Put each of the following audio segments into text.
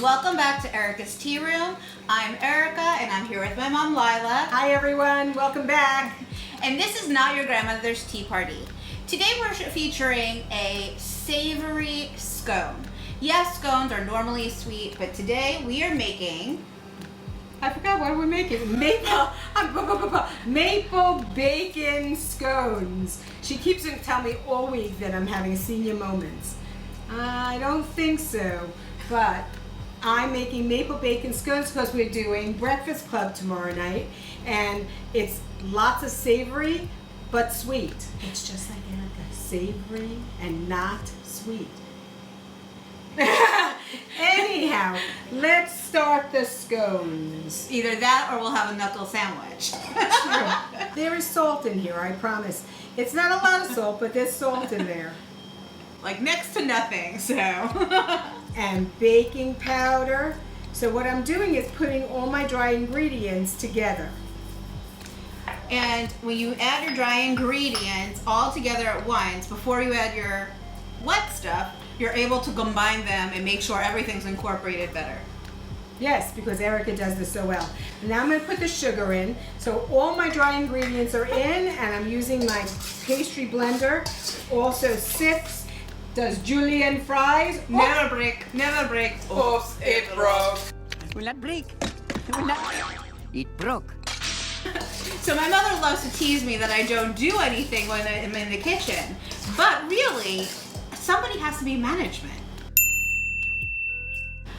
Welcome back to Erika's Tea Room. I'm Erika and I'm here with my mom Lila. Hi everyone, welcome back. And this is not your grandmother's tea party. Today we're featuring a savory scone. Yes, scones are normally sweet, but today we are making... I forgot what we're making. Maple bacon scones. She keeps telling me all week that I'm having senior moments. I don't think so, but I'm making maple bacon scones because we're doing breakfast club tomorrow night, and it's lots of savory but sweet. It's just like Erika, savory and not sweet. Anyhow, let's start the scones. Either that or we'll have a knuckle sandwich. Sure. There is salt in here, I promise. It's not a lot of salt, but there's salt in there. Like next to nothing, so. And baking powder. So what I'm doing is putting all my dry ingredients together. And when you add your dry ingredients all together at once, before you add your wet stuff, you're able to combine them and make sure everything's incorporated better. Yes, because Erika does this so well. And now I'm going to put the sugar in. So all my dry ingredients are in, and I'm using my pastry blender. Also sifts, does julienne fries. Never break, never break. Oops, it broke. Will not break. Will not. It broke. So my mother loves to tease me that I don't do anything when I'm in the kitchen. But really, somebody has to be management.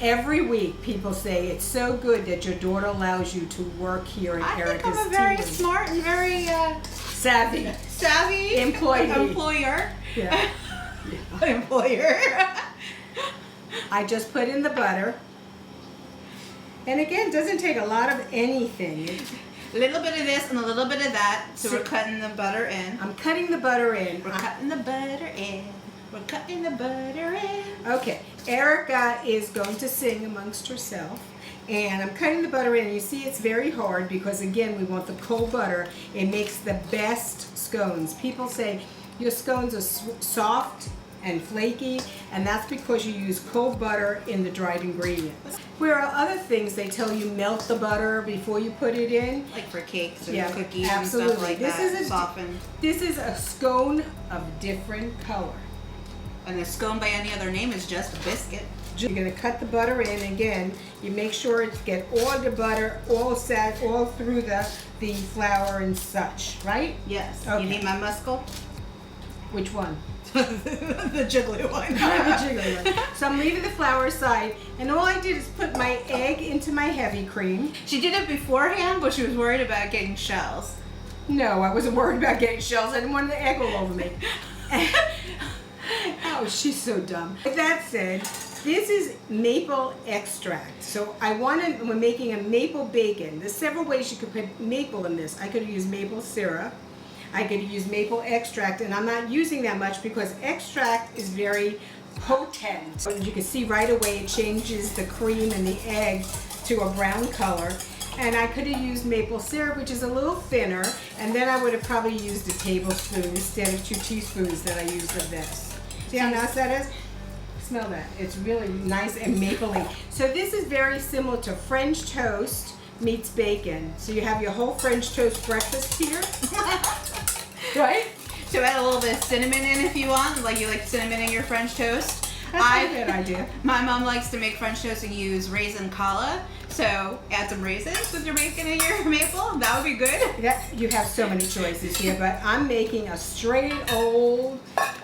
Every week people say it's so good that your daughter allows you to work here at Erika's I think I'm a very Tea Room. smart and very savvy employer. Yeah. Employer. I just put in the butter. And again, it doesn't take a lot of anything. A little bit of this and a little bit of that. So we're cutting the butter in. I'm cutting the butter in. We're cutting the butter in. We're cutting the butter in. Okay, Erika is going to sing amongst herself. And I'm cutting the butter in. You see it's very hard because, again, we want the cold butter. It makes the best scones. People say your scones are soft and flaky, and that's because you use cold butter in the dried ingredients. Where are other things they tell you melt the butter before you put it in? Like for cakes or Yeah, cookies absolutely. and stuff like This that. is Soften. This is a scone of different color. And a scone by any other name is just a biscuit. You're going to cut the butter in again. You make sure it's get all the butter all through the flour and such, right? Yes. Okay. You need my muscle? Which one? The jiggly one. The jiggly one. So I'm leaving the flour aside, and all I did is put my egg into my heavy cream. She did it beforehand, but she was worried about getting shells. No, I wasn't worried about getting shells. I didn't want the egg all over me. Oh, she's so dumb. With that said, this is maple extract. So we're making a maple bacon. There's several ways you could put maple in this. I could use maple syrup. I could use maple extract, and I'm not using that much because extract is very potent. So you can see right away it changes the cream and the egg to a brown color. And I could have used maple syrup, which is a little thinner, and then I would have probably used a tablespoon instead of 2 teaspoons that I used of this. See how nice that is? Smell that. It's really nice and mapley. So this is very similar to French toast meets bacon. So you have your whole French toast breakfast here. Right? So add a little bit of cinnamon in if you want, like you like cinnamon in your French toast. That's a good idea. My mom likes to make French toast and use raisin challah. So add some raisins with your bacon and your maple. That would be good. You have so many choices here, but I'm making a straight old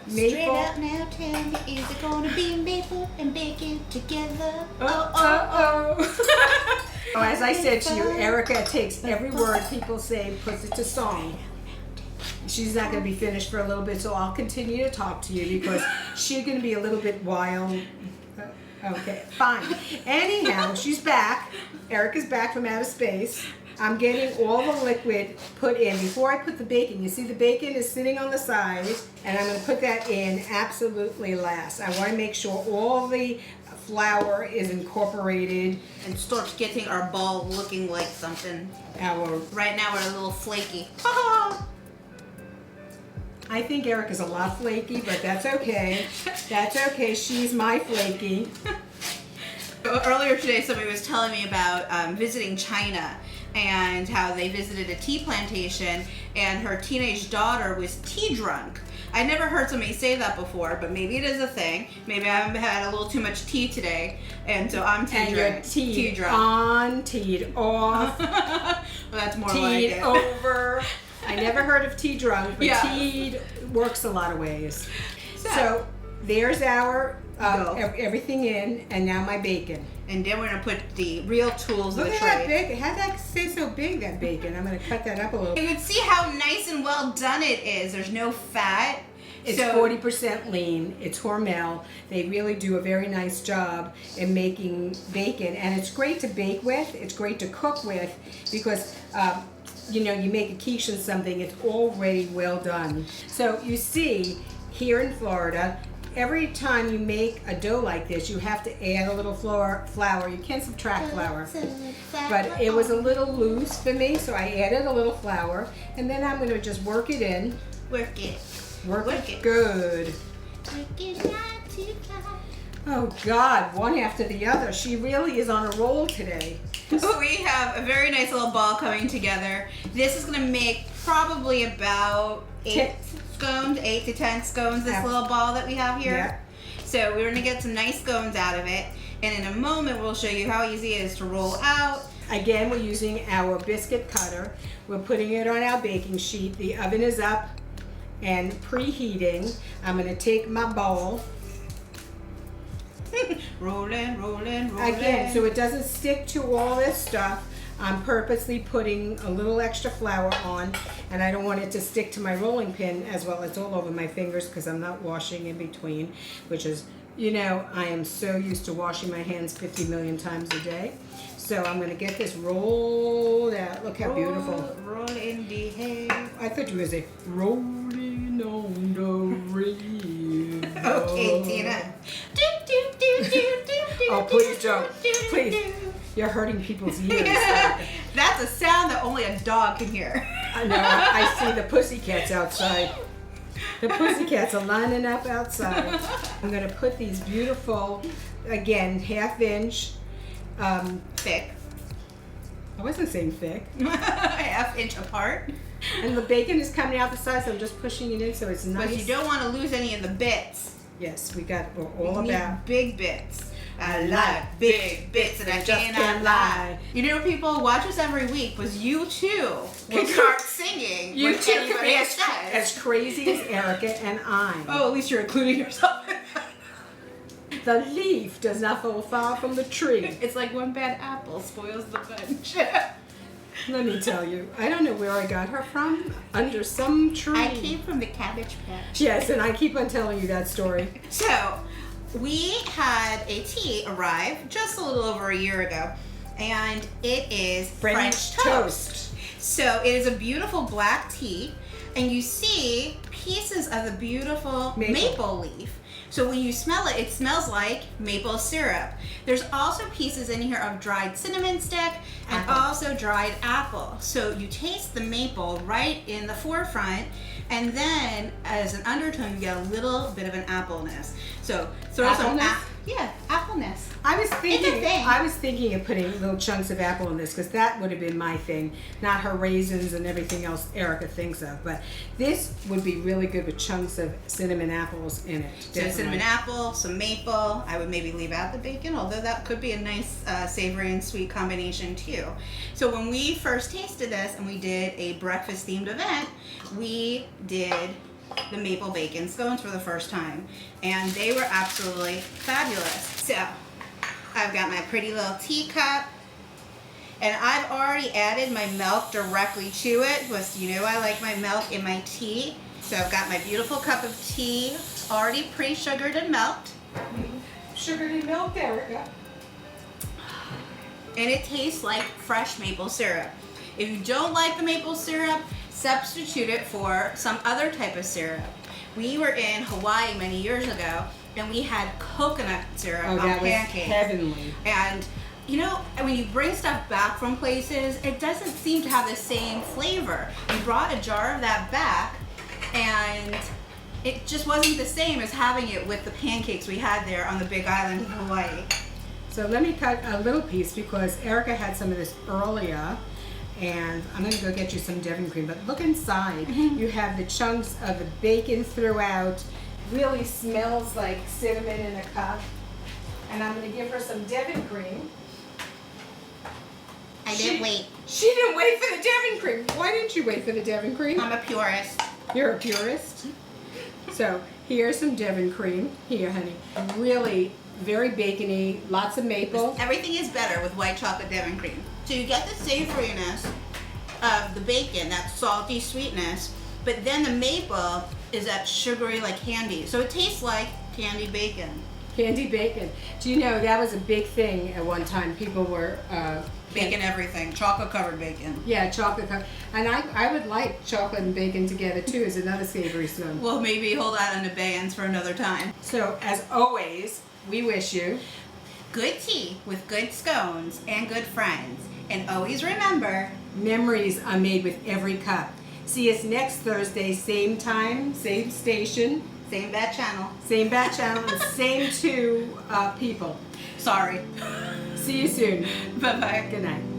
maple. Straight up now, tell me, is it gonna be maple and bacon together? Oh. As I said to you, Erika takes every word people say, puts it to song. She's not going to be finished for a little bit, so I'll continue to talk to you because she's going to be a little bit wild. Okay, fine. Anyhow, she's back. Erika's back from outer space. I'm getting all the liquid put in. Before I put the bacon, you see the bacon is sitting on the side, and I'm going to put that in absolutely last. I want to make sure all the flour is incorporated. And start getting our ball looking like something. Right now we're a little flaky. I think Erika's a lot flaky, but that's okay. That's okay. She's my flaky. Earlier today, somebody was telling me about visiting China and how they visited a tea plantation and her teenage daughter was tea drunk. I never heard somebody say that before, but maybe it is a thing. Maybe I had a little too much tea today, and so I'm tea And drunk. you're teed tea drunk. on, teed off, Well, that's more like teed it. over. I never heard of tea drunk, but Yeah. teed works a lot of ways. So- So there's our Go. everything in, and now my bacon. And then we're gonna put the real tools of Look the at that trade. bacon. How'd that stay so big, that bacon? I'm going to cut that up a little. You can see how nice and well done it is. There's no fat. It's So- 40% lean. It's Hormel. They really do a very nice job in making bacon, and it's great to bake with. It's great to cook with because you make a quiche and something. It's already well done. So you see, here in Florida, every time you make a dough like this, you have to add a little flour. You can subtract flour, but it was a little loose for me, so I added a little flour, and then I'm going to just work it in. Work it. Work Work it it. good. Work it not too far. Oh God, one after the other. She really is on a roll today. So we have a very nice little ball coming together. This is gonna make probably about 8 scones, 8 to 10 scones, this Yeah. little ball that we have here. Yeah. So we're gonna get some nice scones out of it. And in a moment, we'll show you how easy it is to roll out. Again, we're using our biscuit cutter. We're putting it on our baking sheet. The oven is up and preheating. I'm gonna take my bowl. Rolling, rolling, rolling. Again, so it doesn't stick to all this stuff. I'm purposely putting a little extra flour on, and I don't want it to stick to my rolling pin as well. It's all over my fingers because I'm not washing in between, which is, I am so used to washing my hands 50 million times a day. So I'm going to get this rolled out. Look how beautiful. Roll in the hay. I thought you were going to say, rolling on the river. Okay, Tina. Do, do, do, do, do, do, Oh, do, please do, don't. do, Please. do. You're hurting people's ears. That's a sound that only a dog can hear. I know. I see the pussycats outside. The pussycats are lining up outside. I'm going to put these beautiful, again, 1/2 inch. Thick. I wasn't saying thick. 1/2 inch apart. And the bacon is coming out the side, so I'm just pushing it in so it's nice. But you don't want to lose any of the bits. Yes, we're all You need about. big bits. I like big bits and I just cannot can't lie. lie. People watch us every week, was you too will start singing You when two anybody can be says. as crazy as Erika and I. Oh, at least you're including yourself. The leaf does not fall far from the tree. It's like one bad apple spoils the bunch. Let me tell you, I don't know where I got her from. Under some tree. I came from the Cabbage Patch. Yes, and I keep on telling you that story. So, we had a tea arrive just a little over a year ago, and it is French toast. So, it is a beautiful black tea, and you see pieces of the beautiful maple leaf. So when you smell it, it smells like maple syrup. There's also pieces in here of dried cinnamon stick and also dried apple. So you taste the maple right in the forefront, and then as an undertone, you get a little bit of an appleness. So throw some appleness. I was It's a thinking. thing. I was thinking of putting little chunks of apple in this because that would have been my thing, not her raisins and everything else Erika thinks of. But this would be really good with chunks of cinnamon apples in it. So cinnamon apple, some maple. I would maybe leave out the bacon, although that could be a nice savory and sweet combination too. So when we first tasted this and we did a breakfast themed event, we did the maple bacon scones for the first time, and they were absolutely fabulous. So I've got my pretty little teacup, and I've already added my milk directly to it because I like my milk in my tea. So I've got my beautiful cup of tea already pre-sugared and milked. Sugared and milk, Erika. And it tastes like fresh maple syrup. If you don't like the maple syrup, substitute it for some other type of syrup. We were in Hawaii many years ago, and we had coconut syrup on that was pancakes. heavenly. And when you bring stuff back from places, it doesn't seem to have the same flavor. We brought a jar of that back, and it just wasn't the same as having it with the pancakes we had there on the Big Island of Hawaii. So let me cut a little piece because Erika had some of this earlier, and I'm going to go get you some Devon cream. But look inside. You have the chunks of the bacon throughout. Really smells like cinnamon in a cup. And I'm going to give her some Devon cream. I didn't wait. She didn't wait for the Devon cream. Why didn't you wait for the Devon cream? I'm a purist. You're a purist? So here's some Devon cream. Here, honey. Really very bacony, lots of maple. Everything is better with white chocolate Devon cream. So you get the savoriness of the bacon, that salty sweetness, but then the maple is that sugary like candy. So it tastes like candy bacon. Candy bacon. Do you know that was a big thing at one time? People were Bacon everything, chocolate covered bacon. Yeah, chocolate covered. And I would like chocolate and bacon together too as another savory scone. Well, maybe hold that on abeyance for another time. So as always, we wish you good tea with good scones and good friends. And always remember, memories are made with every cup. See us next Thursday, same time, same station. same bad channel. Same bat channel and same two people. Sorry. See you soon. Bye-bye. Good night.